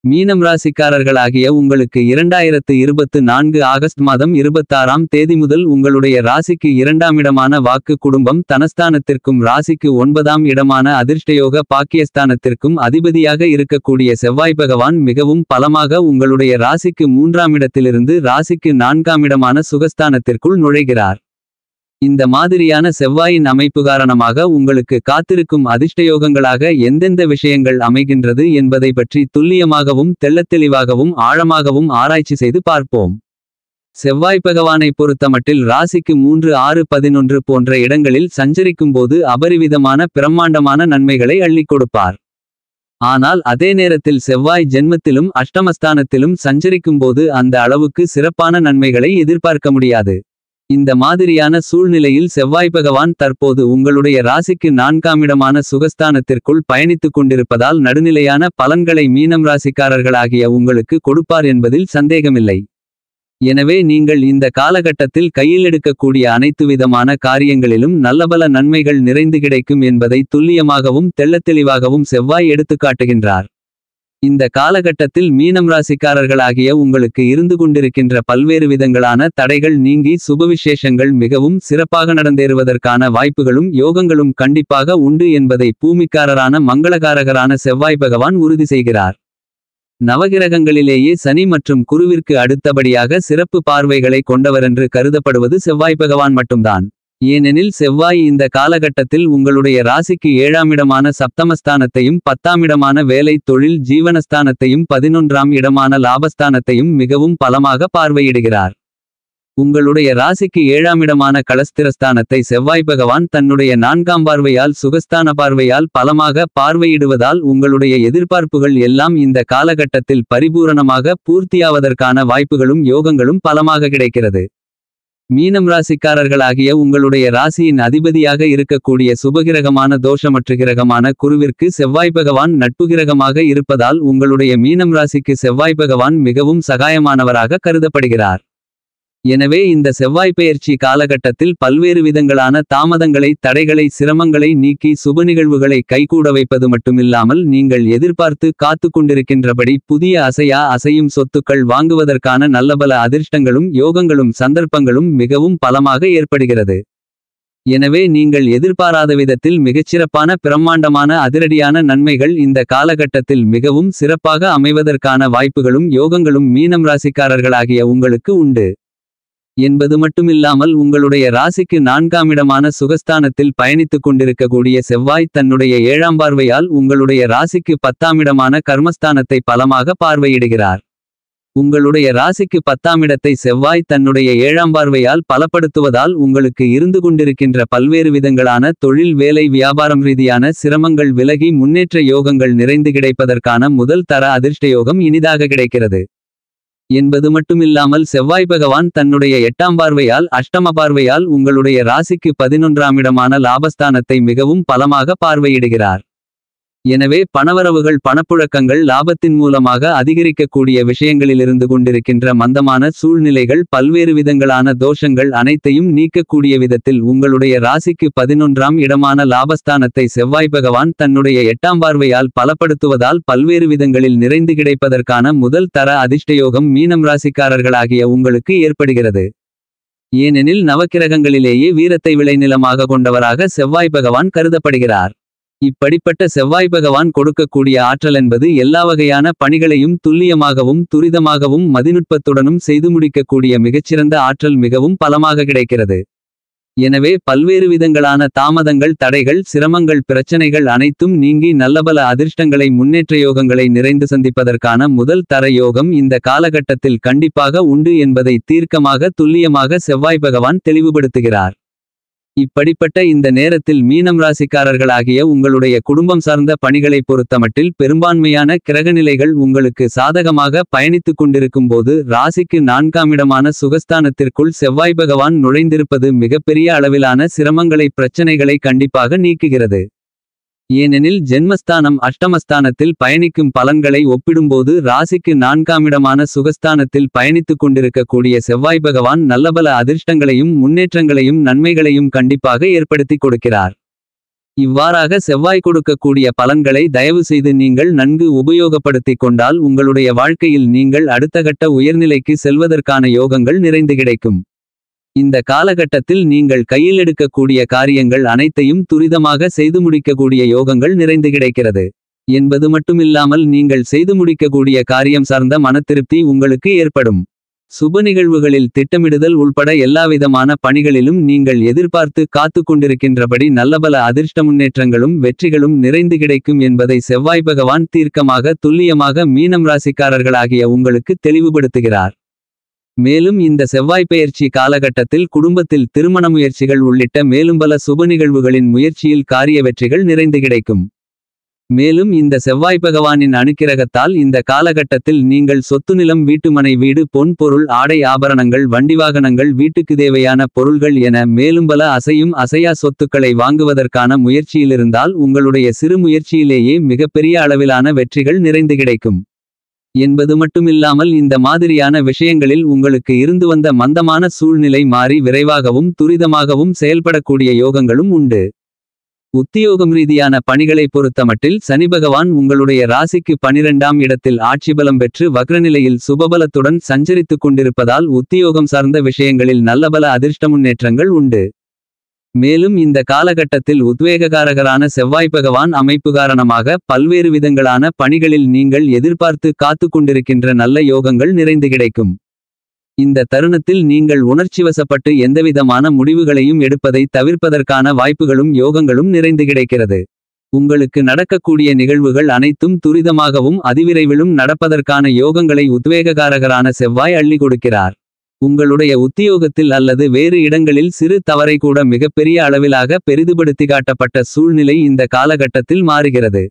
மீனம் ராசிக்காரர்களாகிய உங்களுக்கு 2024 ஆகஸ்ட் மாதம் 26ஆம் தேதி முதல் உங்களுடைய ராசிக்கு 2ஆம் இடமான வாக்கு குடும்பம் தனஸ்தானத்திற்கும் ராசிக்கு 9ஆம் இடமான அதிர்ஷ்டயோக பாக்கியஸ்தானத்திற்கும் அதிபதியாக இருக்கக்கூடிய செவ்வாய் பகவான் மிகவும் பலமாக உங்களுடைய ராசிக்கு 3ஆம் இடத்திலிருந்து ராசிக்கு 4ஆம் இடமான சுகஸ்தானத்திற்குள் நுழைகிறார். இந்த மாதிரியான செவ்வாயின் அமைப்பு காரணமாக உங்களுக்கு காத்திருக்கும் அதிர்ஷ்டயோகங்களாக எந்தெந்த விஷயங்கள் அமைகின்றது என்பதை பற்றி துல்லியமாகவும் தெள்ளத்தெளிவாகவும் ஆழமாகவும் ஆராய்ச்சி செய்து பார்ப்போம். செவ்வாய் பகவானை பொறுத்தமட்டில் ராசிக்கு 3 6 11 போன்ற இடங்களில் சஞ்சரிக்கும்போது அபரிவிதமான பிரம்மாண்டமான நன்மைகளை அள்ளிக் கொடுப்பார். ஆனால் அதே நேரத்தில் செவ்வாய் ஜென்மத்திலும் அஷ்டமஸ்தானத்திலும் சஞ்சரிக்கும்போது அந்த அளவுக்கு சிறப்பான நன்மைகளை எதிர்பார்க்க முடியாது. இந்த மாதிரியான சூழ்நிலையில் செவ்வாய் பகவான் தற்போது உங்களுடைய ராசிக்கு 4ஆம் இடமான சுகஸ்தானத்திற்குள் பயணித்துக் கொண்டிருப்பதால் நடுநிலையான பலன்களை மீனம் ராசிக்காரர்களாகிய உங்களுக்கு கொடுப்பார் என்பதில் சந்தேகமில்லை. எனவே நீங்கள் இந்த காலகட்டத்தில் கையில் எடுக்கக்கூடிய அனைத்து விதமான காரியங்களிலும் நல்லபல நன்மைகள் நிறைந்து கிடைக்கும் என்பதை துல்லியமாகவும் தெள்ளத்தெளிவாகவும் செவ்வாய் எடுத்துக்காட்டுகின்றார். இந்த காலகட்டத்தில் மீனம் ராசிக்காரர்களாகிய உங்களுக்கு இருந்து கொண்டிருக்கின்ற பல்வேறு விதங்களான தடைகள் நீங்கி சுபவிசேஷங்கள் மிகவும் சிறப்பாக நடந்தேறுவதற்கான வாய்ப்புகளும் யோகங்களும் கண்டிப்பாக உண்டு என்பதை பூமிக்காரரான மங்களகாரகரான செவ்வாய் பகவான் உறுதி செய்கிறார். நவகிரகங்களிலேயே சனி மற்றும் குருவிற்கு அடுத்தபடியாக சிறப்பு பார்வைகளை கொண்டவரென்று கருதப்படுவது செவ்வாய் பகவான் மட்டும்தான். ஏனெனில் செவ்வாய் இந்த காலகட்டத்தில் உங்களுடைய ராசிக்கு 7ஆம் இடமான சப்தமஸ்தானத்தையும் 10ஆம் இடமான வேலை தொழில் ஜீவனஸ்தானத்தையும் 11ஆம் இடமான லாபஸ்தானத்தையும் மிகவும் பலமாக பார்வையிடுகிறார். உங்களுடைய ராசிக்கு 7ஆம் இடமான கலஸ்திரஸ்தானத்தை செவ்வாய் பகவான் தன்னுடைய 4ஆம் பார்வையால் சுகஸ்தான பார்வையால் பலமாக பார்வையிடுவதால் உங்களுடைய எதிர்பார்ப்புகள் எல்லாம் இந்த காலகட்டத்தில் பரிபூரணமாக பூர்த்தியாவதற்கான வாய்ப்புகளும் யோகங்களும் பலமாக கிடைக்கிறது. மீனம் ராசிக்காரர்களாகிய உங்களுடைய ராசியின் அதிபதியாக இருக்கக்கூடிய சுபகிரகமான தோஷமற்ற கிரகமான குருவிற்கு செவ்வாய் பகவான் நட்புகிரகமாக இருப்பதால் உங்களுடைய மீனம் ராசிக்கு செவ்வாய் பகவான் மிகவும் சகாயமானவராக கருதப்படுகிறார். எனவே இந்த செவ்வாய் பெயர்ச்சி காலகட்டத்தில் பல்வேறு விதங்களான தாமதங்களை தடைகளை சிரமங்களை நீக்கி சுப நிகழ்வுகளை கைகூட வைப்பது மட்டுமில்லாமல் நீங்கள் எதிர்பார்த்து காத்து கொண்டிருக்கின்றபடி புதிய அசையும் சொத்துக்கள் வாங்குவதற்கான நல்லபல அதிர்ஷ்டங்களும் யோகங்களும் சந்தர்ப்பங்களும் மிகவும் பலமாக ஏற்படுகிறது. எனவே நீங்கள் எதிர்பாராத விதத்தில் மிகச்சிறப்பான பிரம்மாண்டமான அதிரடியான நன்மைகள் இந்த காலகட்டத்தில் மிகவும் சிறப்பாக அமைவதற்கான வாய்ப்புகளும் யோகங்களும் மீனம் ராசிக்காரர்களாகிய உங்களுக்கு உண்டு என்பது மட்டுமில்லாமல் உங்களுடைய ராசிக்கு 4ஆம் இடமான சுகஸ்தானத்தில் பயணித்துக் கொண்டிருக்கக்கூடிய செவ்வாய் தன்னுடைய 7ஆம் பார்வையால் உங்களுடைய ராசிக்கு 10ஆம் இடமான கர்மஸ்தானத்தை பலமாக பார்வையிடுகிறார். உங்களுடைய ராசிக்கு 10ஆம் இடத்தை செவ்வாய் தன்னுடைய 7ஆம் பார்வையால் பலப்படுத்துவதால் உங்களுக்கு இருந்து கொண்டிருக்கின்ற பல்வேறு விதங்களான தொழில் வேலை வியாபாரம் ரீதியான சிரமங்கள் விலகி முன்னேற்ற யோகங்கள் நிறைந்து கிடைப்பதற்கான முதல் தர அதிர்ஷ்டயோகம் இனிதாக கிடைக்கிறது என்பது மட்டுமில்லாமல் செவ்வாய் பகவான் தன்னுடைய 8ஆம் பார்வையால் அஷ்டம பார்வையால் உங்களுடைய ராசிக்கு 11ஆம் இடமான லாபஸ்தானத்தை மிகவும் பலமாக பார்வையிடுகிறார். எனவே பணவரவுகள் பணப்புழக்கங்கள் லாபத்தின் மூலமாக அதிகரிக்கக்கூடிய விஷயங்களிலிருந்து கொண்டிருக்கின்ற மந்தமான சூழ்நிலைகள் பல்வேறு விதங்களான தோஷங்கள் அனைத்தையும் நீக்கக்கூடிய விதத்தில் உங்களுடைய ராசிக்கு 11ஆம் இடமான லாபஸ்தானத்தை செவ்வாய் பகவான் தன்னுடைய 8ஆம் பார்வையால் பலப்படுத்துவதால் பல்வேறு விதங்களில் நிறைந்து கிடைப்பதற்கான முதல் தர அதிர்ஷ்டயோகம் மீனம் ராசிக்காரர்களாகிய உங்களுக்கு ஏற்படுகிறது. ஏனெனில் நவக்கிரகங்களிலேயே வீரத்தை விளைநிலமாக கொண்டவராக செவ்வாய் பகவான் கருதப்படுகிறார். இப்படிப்பட்ட செவ்வாய் பகவான் கொடுக்கக்கூடிய ஆற்றல் என்பது எல்லா வகையான பணிகளையும் துல்லியமாகவும் துரிதமாகவும் மதிநுட்பத்துடனும் செய்து முடிக்கக்கூடிய மிகச்சிறந்த ஆற்றல் மிகவும் பலமாக கிடைக்கிறது. எனவே பல்வேறு விதங்களான தாமதங்கள் தடைகள் சிரமங்கள் பிரச்சனைகள் அனைத்தும் நீங்கி நல்லபல அதிர்ஷ்டங்களை முன்னேற்ற யோகங்களை நிறைந்து சந்திப்பதற்கான முதல் தர யோகம் இந்த காலகட்டத்தில் கண்டிப்பாக உண்டு என்பதை தீர்க்கமாக துல்லியமாக செவ்வாய் பகவான் தெளிவுபடுத்துகிறார். இப்படிப்பட்ட இந்த நேரத்தில் மீனம் ராசிக்காரர்களாகிய உங்களுடைய குடும்பம் சார்ந்த பணிகளை பொறுத்தமட்டில் பெரும்பான்மையான கிரகநிலைகள் உங்களுக்கு சாதகமாக பயணித்துக் கொண்டிருக்கும் போது ராசிக்கு 4ஆம் இடமான சுகஸ்தானத்திற்குள் செவ்வாய் பகவான் நுழைந்திருப்பது மிகப்பெரிய அளவிலான சிரமங்களை பிரச்சனைகளை கண்டிப்பாக நீக்குகிறது. ஏனெனில் ஜென்மஸ்தானம் அஷ்டமஸ்தானத்தில் பயணிக்கும் பலன்களை ஒப்பிடும்போது ராசிக்கு 4ஆம் இடமான சுகஸ்தானத்தில் பயணித்துக் கொண்டிருக்கக்கூடிய செவ்வாய் பகவான் நல்லபல அதிர்ஷ்டங்களையும் முன்னேற்றங்களையும் நன்மைகளையும் கண்டிப்பாக ஏற்படுத்தி கொடுக்கிறார். இவ்வாறாக செவ்வாய் கொடுக்கக்கூடிய பலன்களை தயவு செய்து நீங்கள் நன்கு உபயோகப்படுத்திக் கொண்டால் உங்களுடைய வாழ்க்கையில் நீங்கள் அடுத்த கட்ட உயர்நிலைக்கு செல்வதற்கான யோகங்கள் நிறைந்து கிடைக்கும். இந்த காலகட்டத்தில் நீங்கள் கையில் எடுக்கக்கூடிய காரியங்கள் அனைத்தையும் துரிதமாக செய்து முடிக்கக்கூடிய யோகங்கள் நிறைந்து கிடைக்கிறது என்பது மட்டுமில்லாமல் நீங்கள் செய்து முடிக்கக்கூடிய காரியம் சார்ந்த மனத்திருப்தி உங்களுக்கு ஏற்படும். சுப நிகழ்வுகளில் திட்டமிடுதல் உள்பட எல்லாவிதமான பணிகளிலும் நீங்கள் எதிர்பார்த்து காத்து கொண்டிருக்கின்றபடி நல்லபல அதிர்ஷ்ட முன்னேற்றங்களும் வெற்றிகளும் நிறைந்து கிடைக்கும் என்பதை செவ்வாய் பகவான் தீர்க்கமாக துல்லியமாக மீனம் ராசிக்காரர்களாகிய உங்களுக்கு தெளிவுபடுத்துகிறார். மேலும் இந்த செவ்வாய் பெயர்ச்சி காலகட்டத்தில் குடும்பத்தில் திருமண முயற்சிகள் உள்ளிட்ட மேலும் பல சுப நிகழ்வுகளின் முயற்சியில் காரிய வெற்றிகள் நிறைந்து கிடைக்கும். மேலும் இந்த செவ்வாய் பகவானின் அனுக்கிரகத்தால் இந்த காலகட்டத்தில் நீங்கள் சொத்து நிலம் வீட்டுமனை வீடு பொன் பொருள் ஆடை ஆபரணங்கள் வண்டிவாகனங்கள் வீட்டுக்கு தேவையான பொருள்கள் என மேலும் பல அசையும் அசையா சொத்துக்களை வாங்குவதற்கான முயற்சியிலிருந்தால் உங்களுடைய சிறு முயற்சியிலேயே மிகப்பெரிய அளவிலான வெற்றிகள் நிறைந்து கிடைக்கும் என்பது மட்டுமில்லாமல் இந்த மாதிரியான விஷயங்களில் உங்களுக்கு இருந்து வந்த மந்தமான சூழ்நிலை மாறி விரைவாகவும் துரிதமாகவும் செயல்படக்கூடிய யோகங்களும் உண்டு. உத்தியோகம் ரீதியான பணிகளை பொறுத்தமட்டில் சனி பகவான் உங்களுடைய ராசிக்கு 12ஆம் இடத்தில் ஆட்சிபலம் பெற்று வக்ரநிலையில் சுபபலத்துடன் சஞ்சரித்துக் கொண்டிருப்பதால் உத்தியோகம் சார்ந்த விஷயங்களில் நல்லபல அதிர்ஷ்ட முன்னேற்றங்கள் உண்டு. மேலும் இந்த காலகட்டத்தில் உத்வேககாரகரான செவ்வாய் பகவான் அமைப்பு காரணமாக பல்வேறு விதங்களான பணிகளில் நீங்கள் எதிர்பார்த்து காத்து கொண்டிருக்கின்ற நல்ல யோகங்கள் நிறைந்து கிடைக்கும். இந்த தருணத்தில் நீங்கள் உணர்ச்சிவசப்பட்டு எந்தவிதமான முடிவுகளையும் எடுப்பதை தவிர்ப்பதற்கான வாய்ப்புகளும் யோகங்களும் நிறைந்து கிடைக்கிறது. உங்களுக்கு நடக்கக்கூடிய நிகழ்வுகள் அனைத்தும் துரிதமாகவும் அதிவிரைவிலும் நடப்பதற்கான யோகங்களை உத்வேககாரகரான செவ்வாய் அள்ளி கொடுக்கிறார். உங்களுடைய உத்தியோகத்தில் அல்லது வேறு இடங்களில் சிறு தவறை கூட மிகப்பெரிய அளவிலாக பெரிதுபடுத்தி காட்டப்பட்ட சூழ்நிலை இந்த காலகட்டத்தில் மாறுகிறது.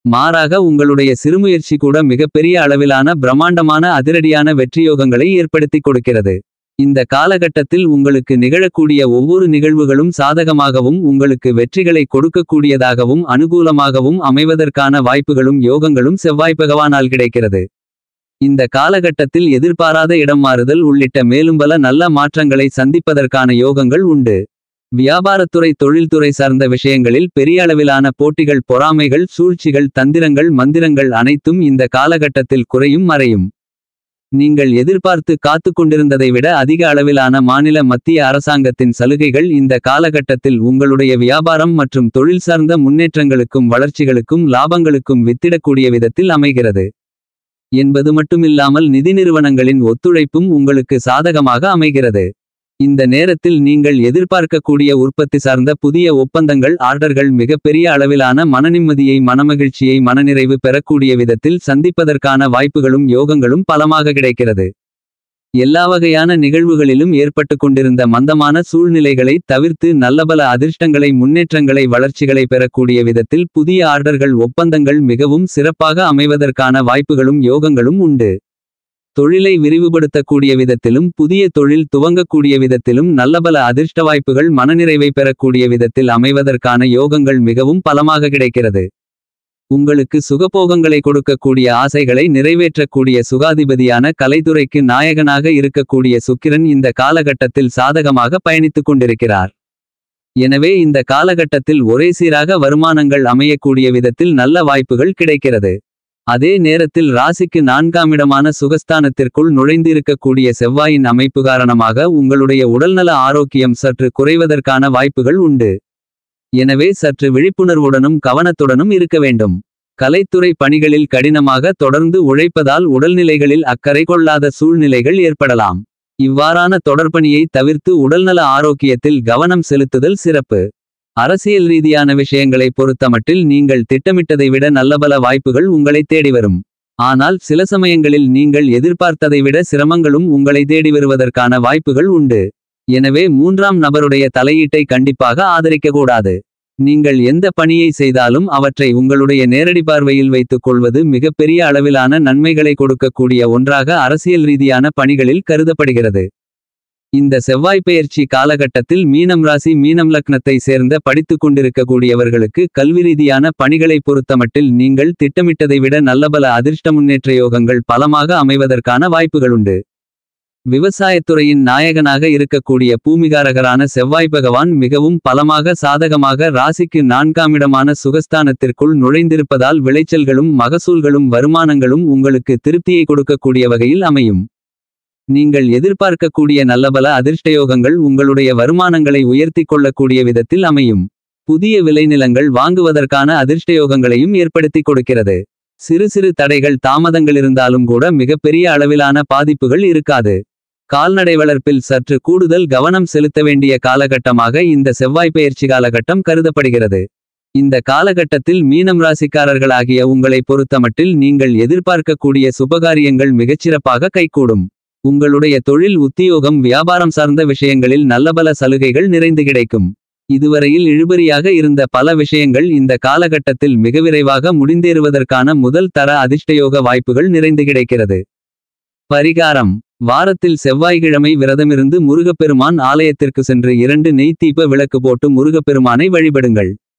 மாறாக உங்களுடைய சிறுமுயற்சி கூட மிகப்பெரிய அளவிலான பிரம்மாண்டமான அதிரடியான வெற்றியோகங்களை ஏற்படுத்திக் கொடுக்கிறது. இந்த காலகட்டத்தில் உங்களுக்கு நிகழக்கூடிய ஒவ்வொரு நிகழ்வுகளும் சாதகமாகவும் உங்களுக்கு வெற்றிகளை கொடுக்கக்கூடியதாகவும் அனுகூலமாகவும் அமைவதற்கான வாய்ப்புகளும் யோகங்களும் செவ்வாய் பகவானால் கிடைக்கிறது. இந்த காலகட்டத்தில் எதிர்பாராத இடம் மாறுதல் உள்ளிட்ட மேலும் பல நல்ல மாற்றங்களை சந்திப்பதற்கான யோகங்கள் உண்டு. வியாபாரத்துறை தொழில்துறை சார்ந்த விஷயங்களில் பெரிய அளவிலான போட்டிகள் பொறாமைகள் சூழ்ச்சிகள் தந்திரங்கள் மந்திரங்கள் அனைத்தும் இந்த காலகட்டத்தில் குறையும் மறையும். நீங்கள் எதிர்பார்த்து காத்து கொண்டிருந்ததை விட அதிக அளவிலான மாநில மத்திய அரசாங்கத்தின் சலுகைகள் இந்த காலகட்டத்தில் உங்களுடைய வியாபாரம் மற்றும் தொழில் சார்ந்த முன்னேற்றங்களுக்கும் வளர்ச்சிகளுக்கும் லாபங்களுக்கும் வித்திடக்கூடிய விதத்தில் அமைகிறது என்பது மட்டுமில்லாமல் நிதி நிறுவனங்களின் ஒத்துழைப்பும் உங்களுக்கு சாதகமாக அமைகிறது. இந்த நேரத்தில் நீங்கள் எதிர்பார்க்கக்கூடிய உற்பத்தி சார்ந்த புதிய ஒப்பந்தங்கள் ஆர்டர்கள் மிகப்பெரிய அளவிலான மனநிம்மதியை மனமகிழ்ச்சியை மனநிறைவு பெறக்கூடிய விதத்தில் சந்திப்பதற்கான வாய்ப்புகளும் யோகங்களும் பலமாக கிடைக்கிறது. எல்லா வகையான நிகழ்வுகளிலும் ஏற்பட்டு கொண்டிருந்த மந்தமான சூழ்நிலைகளை தவிர்த்து நல்லபல அதிர்ஷ்டங்களை முன்னேற்றங்களை வளர்ச்சிகளை பெறக்கூடிய விதத்தில் புதிய ஆர்டர்கள் ஒப்பந்தங்கள் மிகவும் சிறப்பாக அமைவதற்கான வாய்ப்புகளும் யோகங்களும் உண்டு. தொழிலை விரிவுபடுத்தக்கூடிய விதத்திலும் புதிய தொழில் துவங்கக்கூடிய விதத்திலும் நல்லபல அதிர்ஷ்ட வாய்ப்புகள் மனநிறைவை பெறக்கூடிய விதத்தில் அமைவதற்கான யோகங்கள் மிகவும் பலமாக கிடைக்கிறது. உங்களுக்கு சுகபோகங்களை கொடுக்கக்கூடிய ஆசைகளை நிறைவேற்றக்கூடிய சுகாதிபதியான கலைத்துறைக்கு நாயகனாக இருக்கக்கூடிய சுக்கிரன் இந்த காலகட்டத்தில் சாதகமாக பயணித்துக் கொண்டிருக்கிறார். எனவே இந்த காலகட்டத்தில் ஒரே சீராக வருமானங்கள் அமையக்கூடிய விதத்தில் நல்ல வாய்ப்புகள் கிடைக்கிறது. அதே நேரத்தில் ராசிக்கு 4ஆம் இடமான சுகஸ்தானத்திற்குள் நுழைந்திருக்கக்கூடிய செவ்வாயின் அமைப்பு காரணமாக உங்களுடைய உடல்நல ஆரோக்கியம் சற்று குறைவதற்கான வாய்ப்புகள் உண்டு. எனவே சற்று விழிப்புணர்வுடனும் கவனத்துடனும் இருக்க வேண்டும். கலைத்துறை பணிகளில் கடினமாக தொடர்ந்து உழைப்பதால் உடல்நிலைகளில் அக்கறை கொள்ளாத சூழ்நிலைகள் ஏற்படலாம். இவ்வாறான தொடர்பணியை தவிர்த்து உடல்நல ஆரோக்கியத்தில் கவனம் செலுத்துதல் சிறப்பு. அரசியல் ரீதியான விஷயங்களை பொறுத்தமட்டில் நீங்கள் திட்டமிட்டதை விட நல்லபல வாய்ப்புகள் உங்களை தேடி வரும். ஆனால் சில சமயங்களில் நீங்கள் எதிர்பார்த்ததை விட சிரமங்களும் உங்களை தேடி வருவதற்கான வாய்ப்புகள் உண்டு. எனவே 3ஆம் நபருடைய தலையீட்டை கண்டிப்பாக ஆதரிக்கக்கூடாது. நீங்கள் எந்த பணியை செய்தாலும் அவற்றை உங்களுடைய நேரடி பார்வையில் வைத்துக் கொள்வது மிகப்பெரிய அளவிலான நன்மைகளை கொடுக்கக்கூடிய ஒன்றாக அரசியல் ரீதியான பணிகளில் கருதப்படுகிறது. இந்த செவ்வாய் பெயர்ச்சி காலகட்டத்தில் மீனம் ராசி மீனம் லக்னத்தை சேர்ந்த படித்துக் கொண்டிருக்கக்கூடியவர்களுக்கு கல்வி ரீதியான பணிகளை பொறுத்தமட்டில் நீங்கள் திட்டமிட்டதை விட நல்லபல அதிர்ஷ்ட முன்னேற்ற யோகங்கள் பலமாக அமைவதற்கான வாய்ப்புகளுண்டு. விவசாயத்துறையின் நாயகனாக இருக்கக்கூடிய பூமிகாரகரான செவ்வாய் பகவான் மிகவும் பலமாக சாதகமாக ராசிக்கு 4ஆம் இடமான சுகஸ்தானத்திற்குள் நுழைந்திருப்பதால் விளைச்சல்களும் மகசூல்களும் வருமானங்களும் உங்களுக்கு திருப்தியை கொடுக்கக்கூடிய வகையில் அமையும். நீங்கள் எதிர்பார்க்கக்கூடிய நல்லபல அதிர்ஷ்டயோகங்கள் உங்களுடைய வருமானங்களை உயர்த்திக் கொள்ளக்கூடிய விதத்தில் அமையும். புதிய விளைநிலங்கள் வாங்குவதற்கான அதிர்ஷ்டயோகங்களையும் ஏற்படுத்திக் கொடுக்கிறது. சிறு சிறு தடைகள் தாமதங்களிருந்தாலும் கூட மிகப்பெரிய அளவிலான பாதிப்புகள் இருக்காது. கால்நடை வளர்ப்பில் சற்று கூடுதல் கவனம் செலுத்த வேண்டிய காலகட்டமாக இந்த செவ்வாய் பெயர்ச்சி காலகட்டம் கருதப்படுகிறது. இந்த காலகட்டத்தில் மீனம் ராசிக்காரர்களாகிய உங்களை பொறுத்தமட்டில் நீங்கள் எதிர்பார்க்கக்கூடிய சுபகாரியங்கள் மிகச்சிறப்பாக கைகூடும். உங்களுடைய தொழில் உத்தியோகம் வியாபாரம் சார்ந்த விஷயங்களில் நல்லபல சலுகைகள் நிறைந்து கிடைக்கும். இதுவரையில் இழுபறியாக இருந்த பல விஷயங்கள் இந்த காலகட்டத்தில் மிக விரைவாக முடிந்தேறுவதற்கான முதல் தர அதிர்ஷ்டயோக வாய்ப்புகள் நிறைந்து கிடைக்கிறது. பரிகாரம்: வாரத்தில் செவ்வாய்க்கிழமை விரதமிருந்து முருகப்பெருமான் ஆலயத்திற்கு சென்று 2 நெய் தீப விளக்கு போட்டு முருகப்பெருமானை வழிபடுங்கள்.